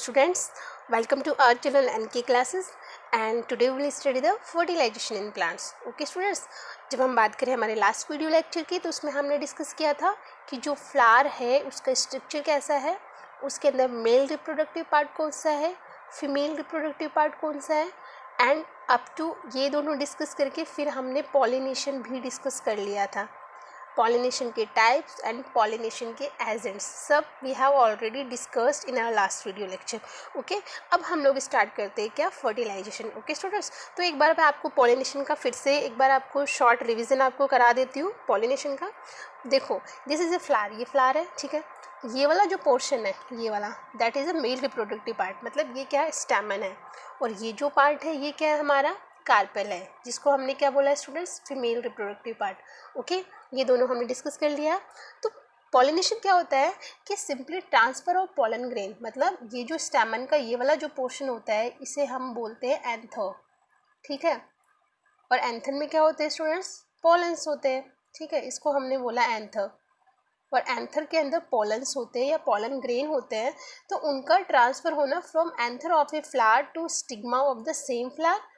students, welcome to our channel NK classes and today we will study the fertilization in plants. Okay students, जब हम बात करें हमारे last video lecture की तो उसमें हमने डिस्कस किया था कि जो फ्लावर है उसका स्ट्रक्चर कैसा है, उसके अंदर मेल रिप्रोडक्टिव पार्ट कौन सा है, फीमेल रिप्रोडक्टिव पार्ट कौन सा है एंड अप टू ये दोनों डिस्कस करके फिर हमने पॉलिनेशन भी डिस्कस कर लिया था. पॉलिनेशन के टाइप्स एंड पॉलिनेशन के एजेंट्स सब we have already discussed in our last video lecture. Okay, अब हम लोग स्टार्ट करते हैं क्या, फर्टिलाइजेशन. ओके स्टूडेंट्स, तो एक बार मैं आपको पॉलिनेशन का फिर से एक बार आपको शॉर्ट रिवीजन आपको करा देती हूँ पॉलिनेशन का. देखो, दिस इज़ ए फ्लावर, ये फ्लावर है, ठीक है. ये वाला जो पोर्शन है, ये वाला that is a male reproductive part, मतलब ये क्या है, स्टैमन है. और ये जो पार्ट है ये क्या है, हमारा कार्पेल है, जिसको हमने क्या बोला है students, female reproductive part. Okay, ये दोनों हमने डिस्कस कर लिया. तो पॉलिनेशन क्या होता है कि simply transfer of pollen grain, मतलब ये जो स्टैमन का ये वाला जो पोर्शन होता है इसे हम बोलते हैं एंथर, ठीक है. और एंथर में क्या होते हैं स्टूडेंट्स, पॉलन्स होते हैं, ठीक है. इसको हमने बोला एंथर. और एंथर के अंदर पॉलन्स होते हैं या पॉलन ग्रेन होते हैं, तो उनका ट्रांसफ़र होना from anther of a flower to stigma of the same flower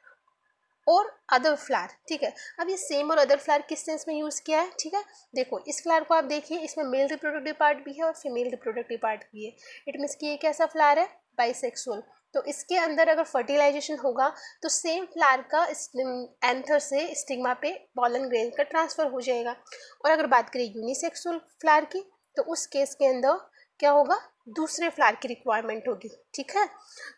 और अदर फ्लावर, ठीक है. अब ये सेम और अदर फ्लावर किस सेंस में यूज़ किया है, ठीक है. देखो, इस फ्लावर को आप देखिए, इसमें मेल रिप्रोडक्टिव पार्ट भी है और फीमेल रिप्रोडक्टिव पार्ट भी है. इट मीन्स कि ये कैसा फ्लावर है, बाइसेक्सुअल. तो इसके अंदर अगर फर्टिलाइजेशन होगा तो सेम फ्लावर का एंथर से स्टिग्मा पे पॉलन ग्रेन का ट्रांसफ़र हो जाएगा. और अगर बात करें यूनिसेक्सुअल फ्लावर की तो उस केस के अंदर क्या होगा, दूसरे फ्लावर की रिक्वायरमेंट होगी, ठीक है.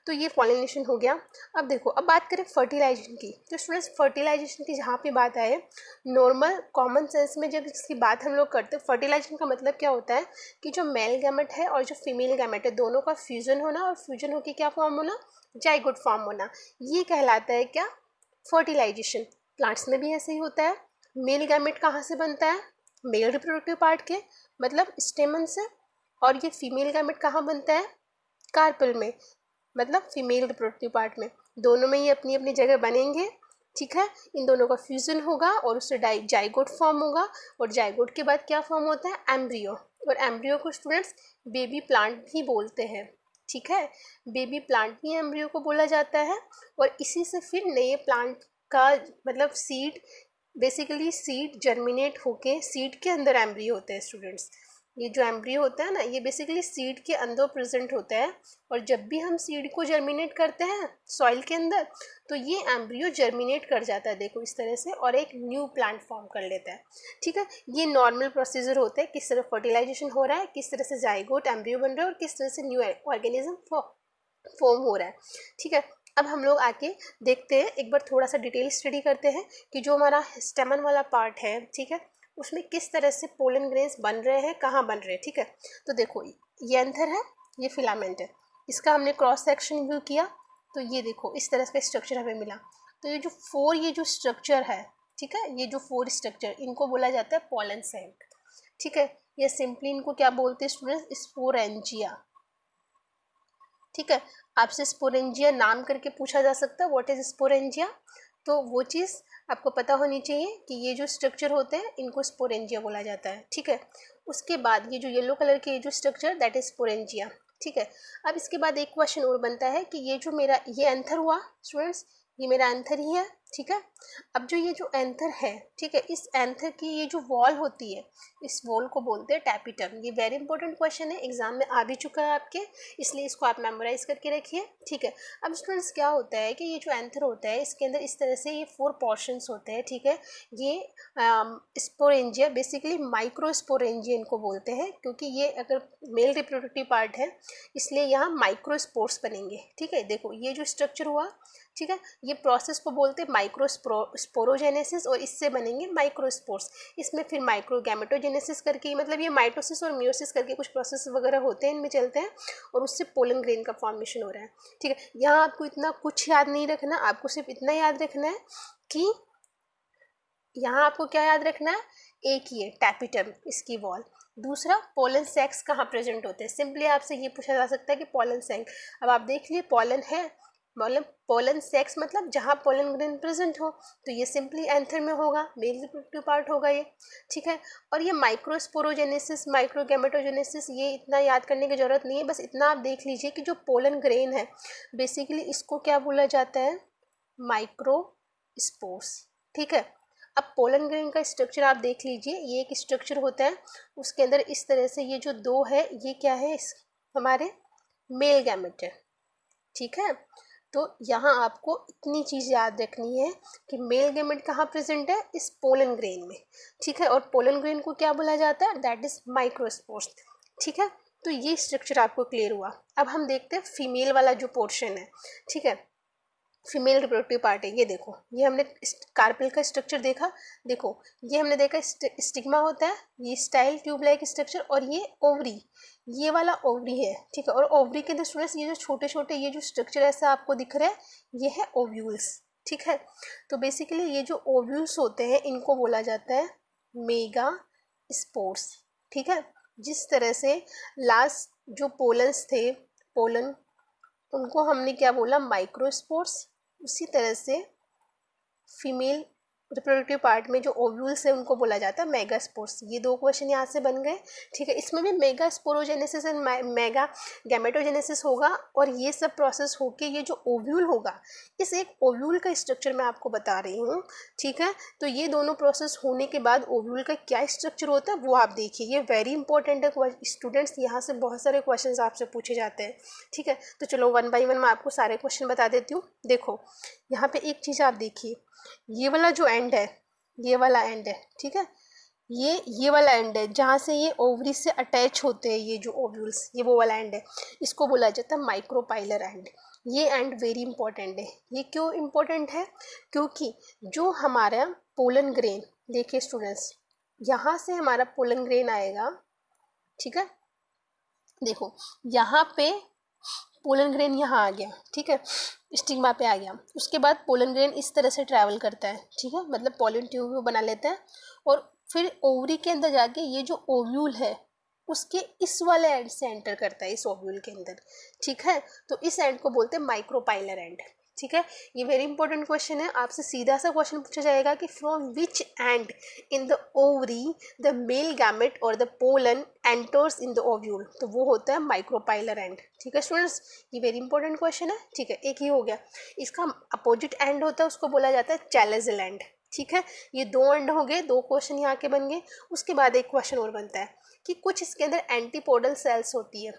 तो ये पॉलिनेशन हो गया. अब देखो, अब बात करें फर्टिलाइजेशन की. तो स्टूडेंट्स, फर्टिलाइजेशन की जहाँ पे बात आए, नॉर्मल कॉमन सेंस में जब इसकी बात हम लोग करते हैं, फर्टिलाइजेशन का मतलब क्या होता है कि जो मेल गैमेट है और जो फीमेल गैमेट है दोनों का फ्यूजन होना, और फ्यूजन होकर क्या फॉर्म होना, जाइगोट फॉर्म होना, ये कहलाता है क्या, फर्टिलाइजेशन. प्लांट्स में भी ऐसे ही होता है. मेल गैमेट कहाँ से बनता है, मेल रिप्रोडक्टिव पार्ट के, मतलब स्टेमन से. और ये फीमेल गैमेट कहाँ बनता है, कार्पेल में, मतलब फीमेल रिप्रोडक्टिव पार्ट में. दोनों में ये अपनी अपनी जगह बनेंगे, ठीक है. इन दोनों का फ्यूजन होगा और उससे जाइगोट फॉर्म होगा. और जाइगोट के बाद क्या फॉर्म होता है, एम्ब्रियो. और एम्ब्रियो को स्टूडेंट्स बेबी प्लांट भी बोलते हैं, ठीक है. बेबी प्लांट भी एम्ब्रियो को बोला जाता है. और इसी से फिर नए प्लांट का मतलब सीड, बेसिकली सीड जर्मिनेट होके सीड के अंदर एम्ब्रियो होते हैं स्टूडेंट्स. ये जो एम्ब्रियो होता है ना, ये बेसिकली सीड के अंदर प्रेजेंट होता है. और जब भी हम सीड को जर्मिनेट करते हैं सॉइल के अंदर तो ये एम्ब्रियो जर्मिनेट कर जाता है, देखो इस तरह से, और एक न्यू प्लांट फॉर्म कर लेता है, ठीक है. ये नॉर्मल प्रोसीजर होता है, किस तरह फर्टिलाइजेशन हो रहा है, किस तरह से जाइगोट एम्ब्रियो बन रहा है और किस तरह से न्यू ऑर्गेनिज्म फॉर्म हो रहा है, ठीक है. अब हम लोग आके देखते हैं, एक बार थोड़ा सा डिटेल स्टडी करते हैं कि जो हमारा स्टेमन वाला पार्ट है, ठीक है, उसमें किस तरह से पोलन ग्रेन्स बन रहे हैं, कहाँ बन रहे हैं, ठीक है. तो देखो, ये एंथर है, ये फिलामेंट है, इसका हमने क्रॉस सेक्शन व्यू किया तो ये देखो इस तरह का स्ट्रक्चर हमें मिला. तो ये जो स्ट्रक्चर है, ठीक है, ये जो 4 स्ट्रक्चर, इनको बोला जाता है पोलन सेंट, ठीक है. ये सिंपली इनको क्या बोलते हैं स्टूडेंट्स, स्पोरेंजिया, ठीक है. आपसे स्पोरेंजिया नाम करके पूछा जा सकता है, व्हाट इज स्पोरेंजिया. तो वो चीज़ आपको पता होनी चाहिए कि ये जो स्ट्रक्चर होते हैं इनको स्पोरेंजिया बोला जाता है, ठीक है. उसके बाद ये जो येलो कलर के ये जो स्ट्रक्चर, दैट इज स्पोरेंजिया, ठीक है. अब इसके बाद एक क्वेश्चन और बनता है कि ये जो मेरा ये एंथर हुआ स्टूडेंट्स, ये मेरा एंथर ही है, ठीक है. अब जो ये जो एंथर है, ठीक है, इस एंथर की ये जो वॉल होती है, इस वॉल को बोलते हैं टैपिटम. ये वेरी इंपॉर्टेंट क्वेश्चन है, एग्जाम में आ भी चुका है आपके, इसलिए इसको आप मेमोराइज करके रखिए, ठीक है. अब स्टूडेंट्स क्या होता है कि ये जो एंथर होता है इसके अंदर इस तरह से ये 4 पोर्शंस होते हैं, ठीक है. ये स्पोरेंजिया, बेसिकली माइक्रोस्पोरेंजिया इनको बोलते हैं, क्योंकि ये अगर मेल रिप्रोडक्टिव पार्ट है इसलिए यहाँ माइक्रोस्पोर्स बनेंगे, ठीक है. देखो ये जो स्ट्रक्चर हुआ, ठीक है, ये प्रोसेस को बोलते हैं माइक्रोस्पोरोजेनेसिस, और इससे बनेंगे माइक्रोस्पोर्स. इसमें फिर माइक्रोगैमेटोजेनेसिस करके, मतलब ये माइटोसिस और मियोसिस करके कुछ प्रोसेस वगैरह होते हैं, इनमें चलते हैं, और उससे पोलन ग्रेन का फॉर्मेशन हो रहा है, ठीक है. यहाँ आपको इतना कुछ याद नहीं रखना, आपको सिर्फ इतना याद रखना है कि यहाँ आपको क्या याद रखना है, एक ही है टैपिटम, इसकी वॉल. दूसरा, पोलन सैक्स कहाँ प्रेजेंट होते हैं. सिंपली आपसे ये पूछा जा सकता है कि पोलन सैक. अब आप देख लिए पोलन है, मतलब पोलन सेक्स मतलब जहाँ पोलन ग्रेन प्रेजेंट हो, तो ये सिंपली एंथर में होगा, मेल रिप्रोडक्टिव पार्ट होगा ये, ठीक है। और ये माइक्रोस्पोरोजेनेसिस, माइक्रोगैमेटोजेनेसिस, ये इतना याद करने की जरूरत नहीं है, बस इतना आप देख लीजिए कि जो पोलन ग्रेन है बेसिकली इसको क्या बोला जाता है, माइक्रोस्पोर्स, ठीक है। अब पोलन ग्रेन का स्ट्रक्चर आप देख लीजिए, ये एक स्ट्रक्चर होता है, उसके अंदर इस तरह से ये जो दो है ये क्या है, हमारे मेल गैमेट है, ठीक है। तो यहाँ आपको इतनी चीज़ याद रखनी है कि मेल गैमेट कहाँ प्रेजेंट है, इस पोलन ग्रेन में, ठीक है। और पोलन ग्रेन को क्या बोला जाता है, दैट इज माइक्रोस्पोर्स, ठीक है। तो ये स्ट्रक्चर आपको क्लियर हुआ। अब हम देखते हैं फीमेल वाला जो पोर्शन है, ठीक है, फीमेल रिप्रोडक्टिव पार्ट है। ये देखो, ये हमने कार्पेल का स्ट्रक्चर देखा, देखो ये हमने देखा स्टिग्मा होता है, ये स्टाइल ट्यूब लाइक स्ट्रक्चर, और ये ओवरी, ये वाला ओवरी है, ठीक है। और ओवरी के अंदर स्टूडेंट्स ये जो छोटे छोटे ये जो स्ट्रक्चर ऐसा आपको दिख रहा है, ये है ओव्यूल्स, ठीक है। तो बेसिकली ये जो ओव्यूल्स होते हैं इनको बोला जाता है मेगा स्पोर्स, ठीक है। जिस तरह से लास्ट जो पोलन्स थे, पोलन, उनको हमने क्या बोला, माइक्रोस्पोर्स, उसी तरह से फीमेल रिप्रोडक्टिव पार्ट में जो ओव्यूल्स है उनको बोला जाता है मेगास्पोर्स। ये दो क्वेश्चन यहाँ से बन गए, ठीक है। इसमें भी mega sporogenesis and mega gametogenesis होगा, और ये सब प्रोसेस होके ये जो ओव्यूल होगा, इस एक ओव्यूल का स्ट्रक्चर मैं आपको बता रही हूँ, ठीक है। तो ये दोनों प्रोसेस होने के बाद ओव्यूल का क्या स्ट्रक्चर होता है वो आप देखिए, ये वेरी इंपॉर्टेंट है स्टूडेंट्स, यहाँ से बहुत सारे क्वेश्चन आपसे पूछे जाते हैं, ठीक है। तो चलो वन बाई वन मैं आपको सारे क्वेश्चन बता देती हूँ। देखो यहाँ पे एक चीज़ आप देखिए, ये वाला जो एंड है, ये वाला एंड है, ठीक है, ये वाला एंड है जहाँ से ये ओवरी से अटैच होते हैं ये जो ओव्यूल्स, ये वो वाला एंड है, इसको बोला जाता है माइक्रोपाइलर एंड। ये एंड वेरी इंपॉर्टेंट है। ये क्यों इम्पोर्टेंट है, क्योंकि जो हमारा पोलन ग्रेन, देखिए स्टूडेंट्स, यहाँ से हमारा पोलन ग्रेन आएगा, ठीक है। देखो यहाँ पे पोलन ग्रेन यहाँ आ गया, ठीक है, स्टिग्मा पे आ गया, उसके बाद पोलन ग्रेन इस तरह से ट्रैवल करता है, ठीक है, मतलब पोलन ट्यूब बना लेता है, और फिर ओवरी के अंदर जाके ये जो ओव्यूल है उसके इस वाले एंड से एंटर करता है, इस ओव्यूल के अंदर, ठीक है। तो इस एंड को बोलते हैं माइक्रोपाइलर एंड, ठीक है। ये वेरी इंपॉर्टेंट क्वेश्चन है, आपसे सीधा सा क्वेश्चन पूछा जाएगा कि from which and in the ovary the male gamete और the pollen enters in the ovule, तो वो होता है माइक्रोपाइलर एंड, ठीक है स्टूडेंट्स। ये वेरी इंपॉर्टेंट क्वेश्चन है, ठीक है। एक ही हो गया, इसका अपोजिट एंड होता है, उसको बोला जाता है चैलेजल एंड, ठीक है। ये दो एंड हो गए, दो क्वेश्चन यहाँ के बन गए। उसके बाद एक क्वेश्चन और बनता है कि कुछ इसके अंदर एंटीपोडल सेल्स होती है,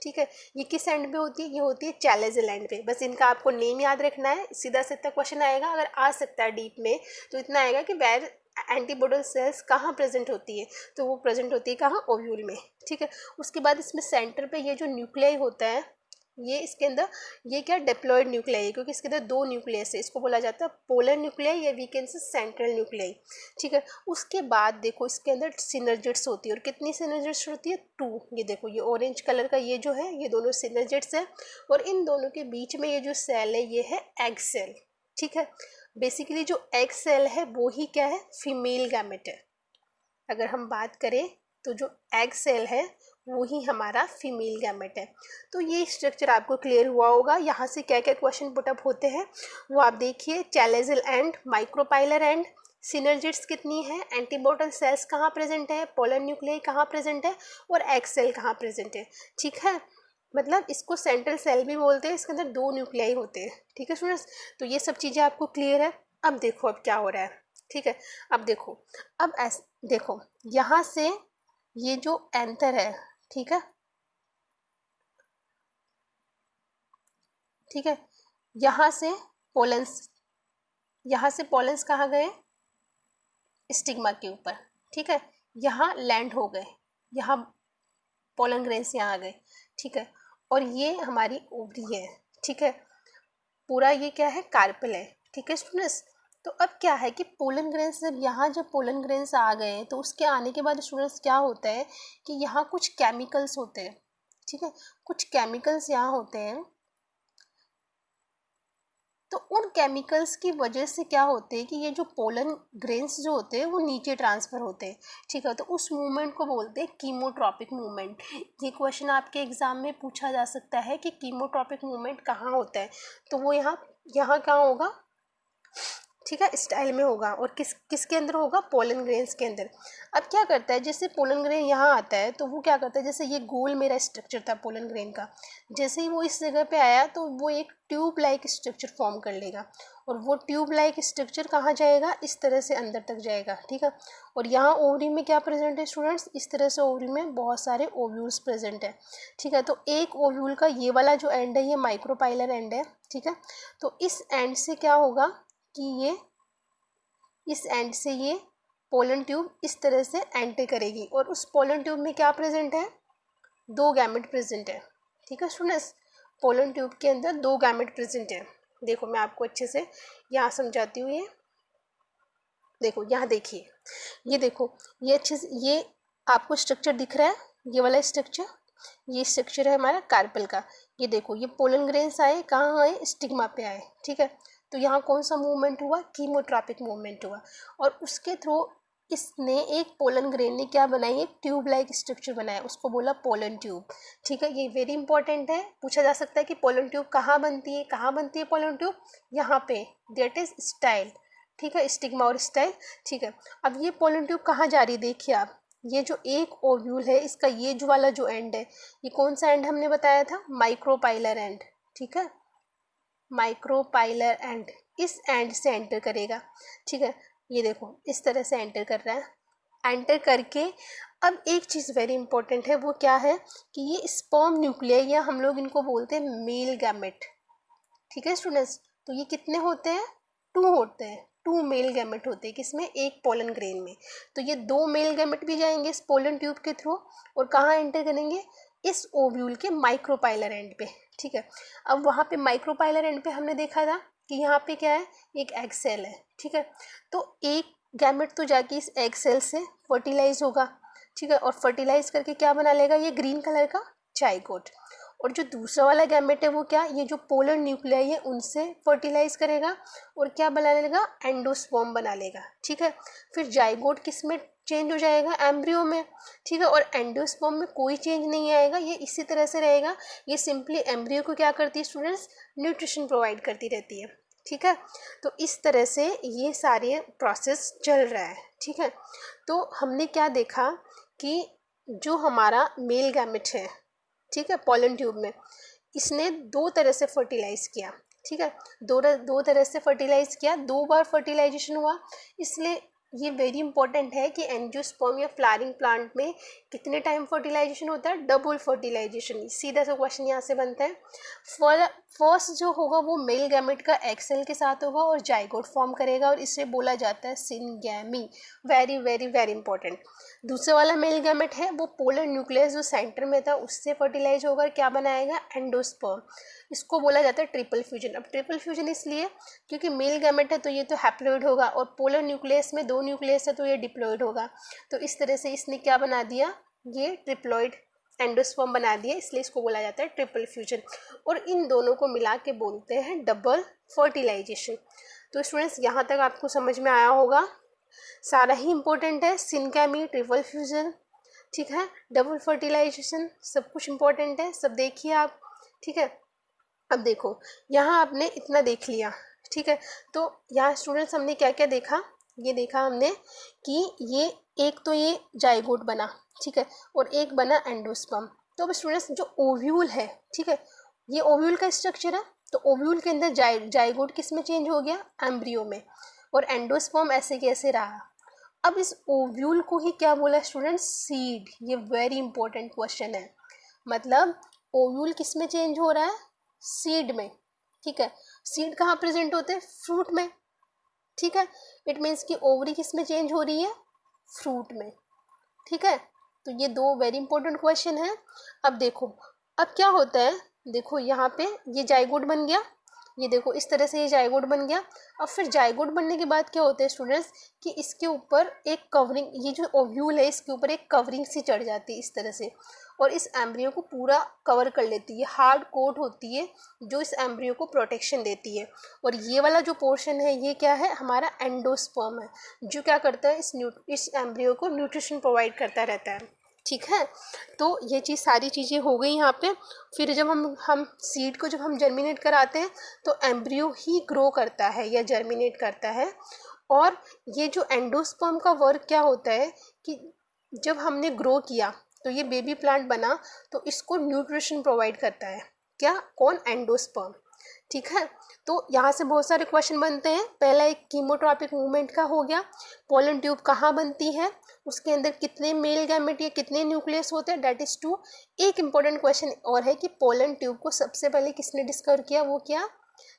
ठीक है। ये किस एंड पे होती है, ये होती है चैलेजल एंड पे। बस इनका आपको नेम याद रखना है, सीधा सीधा क्वेश्चन आएगा, अगर आ सकता है डीप में तो इतना आएगा कि वेर एंटीपोडल सेल्स कहाँ प्रेजेंट होती है, तो वो प्रेजेंट होती है कहाँ, ओव्यूल में, ठीक है। उसके बाद इसमें सेंटर पे ये जो न्यूक्लियाई होता है, ये इसके अंदर ये क्या डिप्लॉयड न्यूक्लियाई है, क्योंकि इसके अंदर दो न्यूक्लियस है, इसको बोला जाता है पोलर न्यूक्लियाई या we can say central nuclei, ठीक है। उसके बाद देखो इसके अंदर सिनर्जिड्स होती है, और कितनी सिनर्जिड्स होती है, 2। ये देखो ये ऑरेंज कलर का ये जो है, ये दोनों सिनर्जिड्स है, और इन दोनों के बीच में ये जो सेल है ये है एग सेल, ठीक है। बेसिकली जो एग सेल है वो ही क्या है, फीमेल गैमेट है। अगर हम बात करें तो जो एग सेल है वो ही हमारा फीमेल गैमेट है। तो ये स्ट्रक्चर आपको क्लियर हुआ होगा। यहाँ से क्या क्या क्वेश्चन पुटअप होते हैं वो आप देखिए, chalazal and, micropylar and, synergids कितनी है, एंटीबॉटल सेल्स कहाँ प्रेजेंट है, पोलर न्यूक्लियाई कहाँ प्रेजेंट है, और एग सेल कहाँ प्रेजेंट है, ठीक है। मतलब इसको सेंट्रल सेल भी बोलते हैं, इसके अंदर दो न्यूक्लियाई होते हैं, ठीक है स्टूडेंट्स। तो ये सब चीज़ें आपको क्लियर है। अब देखो अब क्या हो रहा है, ठीक है। अब देखो, अब ऐसे देखो, यहाँ से ये जो एंथर है, ठीक है, ठीक है, यहाँ से पोलन्स, यहाँ से पोलन्स कहाँ गए, स्टिग्मा के ऊपर, ठीक है, यहाँ लैंड हो गए, यहाँ पोलन ग्रेन्स यहाँ आ गए, ठीक है। और ये हमारी ओवरी है, ठीक है, पूरा ये क्या है, कार्पेल है, ठीक है स्टूडेंट्स। तो अब क्या है कि पोलन ग्रेन्स, जब यहाँ जब पोलन ग्रेन्स आ गए तो उसके आने के बाद स्टूडेंट्स क्या होता है कि यहाँ कुछ केमिकल्स होते हैं, ठीक है, कुछ केमिकल्स यहाँ होते हैं। तो उन केमिकल्स की वजह से क्या होते हैं कि ये जो पोलन ग्रेन्स जो होते हैं वो नीचे ट्रांसफ़र होते हैं, ठीक है। तो उस मूवमेंट को बोलते हैं कीमोट्रॉपिक मूवमेंट। ये क्वेश्चन आपके एग्जाम में पूछा जा सकता है कि कीमोट्रॉपिक मूवमेंट कहाँ होता है, तो वो यहाँ कहाँ होगा, ठीक है, स्टाइल में होगा। और किसके अंदर होगा, पोलन ग्रेन्स के अंदर। अब क्या करता है, जैसे पोलन ग्रेन यहाँ आता है तो वो क्या करता है, जैसे ये गोल मेरा स्ट्रक्चर था पोलन ग्रेन का, जैसे ही वो इस जगह पे आया तो वो एक ट्यूब लाइक स्ट्रक्चर फॉर्म कर लेगा, और वो ट्यूब लाइक स्ट्रक्चर कहाँ जाएगा, इस तरह से अंदर तक जाएगा, ठीक है। और यहाँ ओवरी में क्या प्रेजेंट है स्टूडेंट्स, इस तरह से ओवरी में बहुत सारे ओव्यूल्स प्रेजेंट है, ठीक है। तो एक ओव्यूल का ये वाला जो एंड है ये माइक्रोपाइलर एंड है, ठीक है। तो इस एंड से क्या होगा कि ये इस एंड से ये पोलन ट्यूब इस तरह से एंटर करेगी, और उस पोलन ट्यूब में क्या प्रेजेंट है, 2 गैमेट प्रेजेंट है, ठीक है स्टूडेंट्स। पोलन ट्यूब के अंदर 2 गैमेट प्रेजेंट है। देखो मैं आपको अच्छे से यहाँ समझाती हूँ। ये देखो, यहाँ देखिए, ये देखो, ये अच्छे से ये आपको स्ट्रक्चर दिख रहा है, ये वाला स्ट्रक्चर, ये स्ट्रक्चर है हमारा कार्पल का। ये देखो, ये पोलन ग्रेन्स आए, कहाँ आए, स्टिग्मा पे आए, ठीक है। तो यहाँ कौन सा मूवमेंट हुआ, कीमोट्रॉपिक मूवमेंट हुआ, और उसके थ्रू इसने एक पोलन ग्रेन ने क्या बनाई, एक ट्यूब लाइक स्ट्रक्चर बनाया, उसको बोला पोलन ट्यूब, ठीक है। ये वेरी इंपॉर्टेंट है, पूछा जा सकता है कि पोलन ट्यूब कहाँ बनती है, कहाँ बनती है पोलन ट्यूब, यहाँ पे, दैट इज स्टाइल, ठीक है, स्टिग्मा और स्टाइल, ठीक है। अब ये पोलन ट्यूब कहाँ जा रही है, देखिए आप, ये जो एक ओव्यूल है इसका ये जो वाला जो एंड है, ये कौन सा एंड हमने बताया था, माइक्रोपाइलर एंड, ठीक है, माइक्रोपाइलर एंड, इस एंड से एंटर करेगा, ठीक है। ये देखो इस तरह से एंटर कर रहा है, एंटर करके अब एक चीज़ वेरी इंपॉर्टेंट है, वो क्या है कि ये स्पर्म न्यूक्लियाई, या हम लोग इनको बोलते हैं मेल गैमेट, ठीक है स्टूडेंट्स। तो ये कितने होते हैं, 2 होते हैं, 2 मेल गैमेट होते हैं, किसमें, एक पोलन ग्रेन में। तो ये 2 मेल गैमेट भी जाएंगे इस पोलन ट्यूब के थ्रू, और कहाँ एंटर करेंगे, इस ओव्यूल के माइक्रोपाइलर एंड पे, ठीक है। अब वहाँ पे माइक्रोपाइलर एंड पे हमने देखा था कि यहाँ पे क्या है, एक एग सेल है, ठीक है। तो एक गैमेट तो जाके इस एग सेल से फर्टिलाइज होगा, ठीक है, और फर्टिलाइज करके क्या बना लेगा, ये ग्रीन कलर का जाइगोट। और जो दूसरा वाला गैमेट है वो क्या, ये जो पोलर न्यूक्लियाई है उनसे फर्टिलाइज करेगा और क्या बना लेगा, एंडोस्पर्म बना लेगा, ठीक है। फिर जाइगोट किस में चेंज हो जाएगा, एम्ब्रियो में, ठीक है। और एंडोस्पर्म में कोई चेंज नहीं आएगा, ये इसी तरह से रहेगा। ये सिंपली एम्ब्रियो को क्या करती है स्टूडेंट्स, न्यूट्रिशन प्रोवाइड करती रहती है, ठीक है। तो इस तरह से ये सारे प्रोसेस चल रहा है, ठीक है। तो हमने क्या देखा कि जो हमारा मेल गैमेट है, ठीक है, पोलन ट्यूब में, इसने 2 तरह से फर्टिलाइज किया, ठीक है, दो तरह से फर्टिलाइज किया, 2 बार फर्टिलाइजेशन हुआ। इसलिए ये वेरी इंपॉर्टेंट है कि एंजियोस्पर्म या फ्लावरिंग प्लांट में कितने टाइम फर्टिलाइजेशन होता है, डबल फर्टिलाइजेशन। सीधा सा क्वेश्चन यहाँ से बनता है। फर्स्ट जो होगा वो मेल गैमेट का एक्सेल के साथ होगा और जाइगोट फॉर्म करेगा, और इसे बोला जाता है syngamy. Very very very important. दूसरा वाला मेल गैमेट है वो पोलर न्यूक्लियस जो सेंटर में था उससे फर्टिलाइज होकर क्या बनाएगा, एंडोस्पर्म। इसको बोला जाता है ट्रिपल फ्यूजन। अब ट्रिपल फ्यूजन इसलिए क्योंकि मेल गैमेट है तो ये तो हैप्लॉइड होगा, और पोलर न्यूक्लियस में 2 न्यूक्लियस है तो ये डिप्लॉइड होगा। तो इस तरह से इसने क्या बना दिया, ये ट्रिप्लॉइड एंडोस्पर्म बना दिया, इसलिए इसको बोला जाता है ट्रिपल फ्यूजन। और इन दोनों को मिला के बोलते हैं डबल फर्टिलाइजेशन। तो स्टूडेंट्स यहाँ तक आपको समझ में आया होगा, सारा ही इंपॉर्टेंट है, सिनगैमी, ट्रिपल फ्यूजन, ठीक है, डबल फर्टिलाइजेशन, सब कुछ इंपॉर्टेंट है, सब देखिए आप, ठीक है। अब देखो यहाँ आपने इतना देख लिया, ठीक है। तो यहाँ स्टूडेंट्स हमने क्या क्या देखा, ये देखा हमने कि ये एक तो ये जाइगोट बना, ठीक है, और एक बना एंडोस्पर्म। तो अब स्टूडेंट्स जो ओव्यूल है, ठीक है, ये ओव्यूल का स्ट्रक्चर है, तो ओव्यूल के अंदर जाइगोट किस में चेंज हो गया, एम्ब्रियो में, और एंडोस्पर्म ऐसे कैसे रहा। अब इस ओव्यूल को ही क्या बोला स्टूडेंट्स, सीड। ये वेरी इंपॉर्टेंट क्वेश्चन है, मतलब ओव्यूल किस में चेंज हो रहा है, सीड में, ठीक है। सीड कहाँ प्रेजेंट होते हैं, फ्रूट में, ठीक है। इट मीन्स कि ओवरी किस में चेंज हो रही है, फ्रूट में, ठीक है। तो ये 2 वेरी इंपॉर्टेंट क्वेश्चन है। अब देखो अब क्या होता है, देखो यहाँ पे ये जाइगोट बन गया, ये देखो इस तरह से ये जाइगोट बन गया। अब फिर जाइगोट बनने के बाद क्या होता है स्टूडेंट्स कि इसके ऊपर एक कवरिंग, ये जो ओव्यूल है इसके ऊपर एक कवरिंग सी चढ़ जाती है इस तरह से, और इस एम्ब्रियो को पूरा कवर कर लेती है। हार्ड कोट होती है जो इस एम्ब्रियो को प्रोटेक्शन देती है। और ये वाला जो पोर्शन है ये क्या है, हमारा एंडोस्पर्म है, जो क्या करता है इस एम्ब्रियो को न्यूट्रिशन प्रोवाइड करता रहता है। ठीक है, तो ये चीज़ सारी चीज़ें हो गई यहाँ पे। फिर जब हम सीड को जब हम जर्मिनेट कराते हैं तो एम्ब्रियो ही ग्रो करता है या जर्मिनेट करता है। और ये जो एंडोस्पर्म का वर्क क्या होता है कि जब हमने ग्रो किया तो ये बेबी प्लांट बना, तो इसको न्यूट्रिशन प्रोवाइड करता है। क्या, कौन, एंडोस्पर्म। ठीक है, तो यहाँ से बहुत सारे क्वेश्चन बनते हैं। पहला एक कीमोट्रॉपिक मूवमेंट का हो गया, पोलन ट्यूब कहाँ बनती है, उसके अंदर कितने मेल गैमेट या कितने न्यूक्लियस होते हैं, डेट इज 2। एक इम्पॉर्टेंट क्वेश्चन और है कि पोलन ट्यूब को सबसे पहले किसने डिस्कवर किया, वो क्या,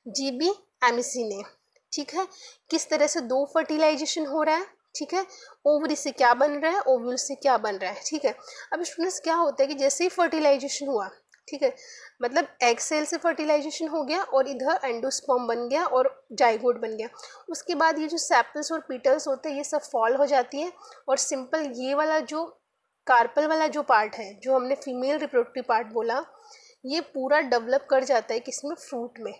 जीबी एमिसी ने। ठीक है, किस तरह से 2 फर्टिलाइजेशन हो रहा है। ठीक है, ओवरी से क्या बन रहा है, ओव्यूल से क्या बन रहा है। ठीक है, अब स्टूडेंट्स क्या होता है कि जैसे ही फर्टिलाइजेशन हुआ, ठीक है, मतलब एग सेल से फर्टिलाइजेशन हो गया और इधर एंडोस्पर्म बन गया और जाइगोट बन गया, उसके बाद ये जो सेपल्स और पीटल्स होते हैं ये सब फॉल हो जाती है, और सिंपल ये वाला जो कार्पल वाला जो पार्ट है, जो हमने फीमेल रिप्रोडक्टिव पार्ट बोला, ये पूरा डेवलप कर जाता है किसमें, फ्रूट में।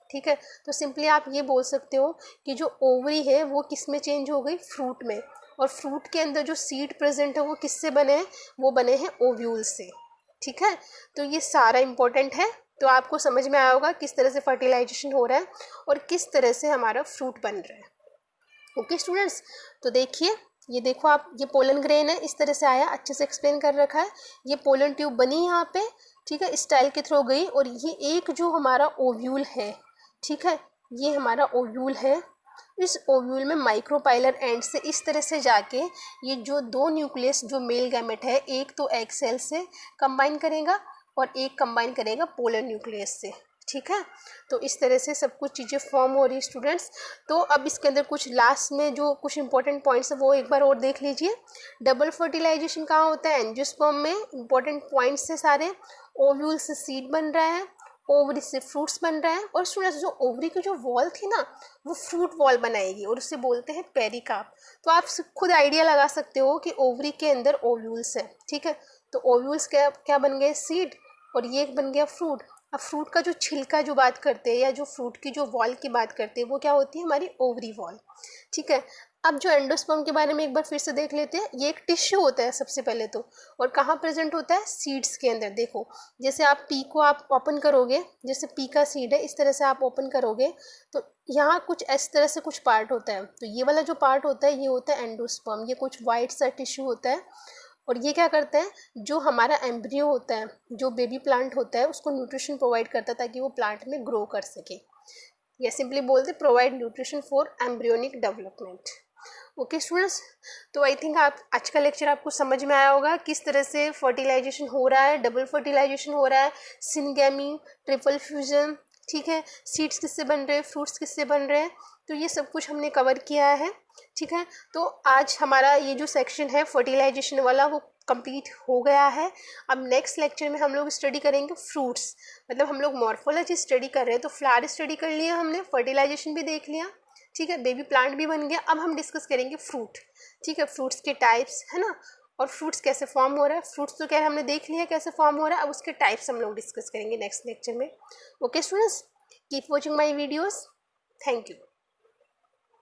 ठीक है, तो सिंपली आप ये बोल सकते हो कि जो ओवरी है वो किस में चेंज हो गई, फ्रूट में। और फ्रूट के अंदर जो सीड प्रेजेंट है वो किससे बने हैं, वो बने हैं ओव्यूल से। ठीक है, तो ये सारा इम्पोर्टेंट है। तो आपको समझ में आया होगा किस तरह से फर्टिलाइजेशन हो रहा है और किस तरह से हमारा फ्रूट बन रहा है। ओके स्टूडेंट्स, तो देखिए, ये देखो आप, ये पोलन ग्रेन है, इस तरह से आया, अच्छे से एक्सप्लेन कर रखा है। ये पोलन ट्यूब बनी यहाँ पे, ठीक है, स्टाइल के थ्रू गई, और ये एक जो हमारा ओव्यूल है, ठीक है, ये हमारा ओव्यूल है। इस ओव्यूल में माइक्रोपाइलर एंड से इस तरह से जाके ये जो 2 न्यूक्लियस जो मेल गैमेट है, एक तो एग सेल से कंबाइन करेगा और एक कंबाइन करेगा पोलर न्यूक्लियस से। ठीक है, तो इस तरह से सब कुछ चीज़ें फॉर्म हो रही है स्टूडेंट्स। तो अब इसके अंदर कुछ लास्ट में जो कुछ इंपॉर्टेंट पॉइंट्स है वो एक बार और देख लीजिए। डबल फर्टिलाइजेशन कहाँ होता है, एंजियोस्पर्म में। इंपॉर्टेंट पॉइंट्स है सारे। ओव्यूल से सीड बन रहा है, ओवरी से फ्रूट्स बन रहा है, और स्टूडेंट्स जो ओवरी की जो वॉल थी ना वो फ्रूट वॉल बनाएगी और उसे बोलते हैं पेरिकार्प। तो आप खुद आइडिया लगा सकते हो कि ओवरी के अंदर ओव्यूल्स है। ठीक है, तो ओव्यूल्स क्या क्या बन गए, सीड, और ये बन गया फ्रूट। अब फ्रूट का जो छिलका जो बात करते हैं या जो फ्रूट की जो वॉल की बात करते हैं वो क्या होती है, हमारी ओवरी वॉल। ठीक है, अब जो एंडोस्पर्म के बारे में एक बार फिर से देख लेते हैं। ये एक टिश्यू होता है सबसे पहले तो, और कहाँ प्रेजेंट होता है, सीड्स के अंदर। देखो जैसे आप पी को आप ओपन करोगे, जैसे पी का सीड है, इस तरह से आप ओपन करोगे तो यहाँ कुछ इस तरह से कुछ पार्ट होता है। तो ये वाला जो पार्ट होता है ये होता है एंडोस्पर्म। ये कुछ वाइट सा टिश्यू होता है, और ये क्या करता है, जो हमारा एम्ब्रियो होता है, जो बेबी प्लांट होता है, उसको न्यूट्रिशन प्रोवाइड करता है ताकि वो प्लांट में ग्रो कर सके, या सिंपली बोलते provide nutrition for embryonic development. Okay students, तो आई थिंक आप आज का लेक्चर आपको समझ में आया होगा किस तरह से फर्टिलाइजेशन हो रहा है, डबल फर्टिलाइजेशन हो रहा है, सिनगैमी, ट्रिपल फ्यूजन। ठीक है, सीड्स किससे बन रहे हैं, फ्रूट्स किससे बन रहे हैं, तो ये सब कुछ हमने कवर किया है। ठीक है, तो आज हमारा ये जो सेक्शन है फर्टिलाइजेशन वाला वो कंप्लीट हो गया है। अब नेक्स्ट लेक्चर में हम लोग स्टडी करेंगे फ्रूट्स, मतलब हम लोग मॉर्फोलॉजी स्टडी कर रहे हैं। तो फ्लावर स्टडी कर लिया हमने, फर्टिलाइजेशन भी देख लिया, ठीक है, बेबी प्लांट भी बन गया। अब हम डिस्कस करेंगे फ्रूट। ठीक है, फ्रूट्स के टाइप्स है ना, और फ्रूट्स कैसे फॉर्म हो रहा है। फ्रूट्स तो क्या हमने देख लिया कैसे फॉर्म हो रहा है, अब उसके टाइप्स हम लोग डिस्कस करेंगे नेक्स्ट लेक्चर में। Okay students, keep watching my videos, thank you.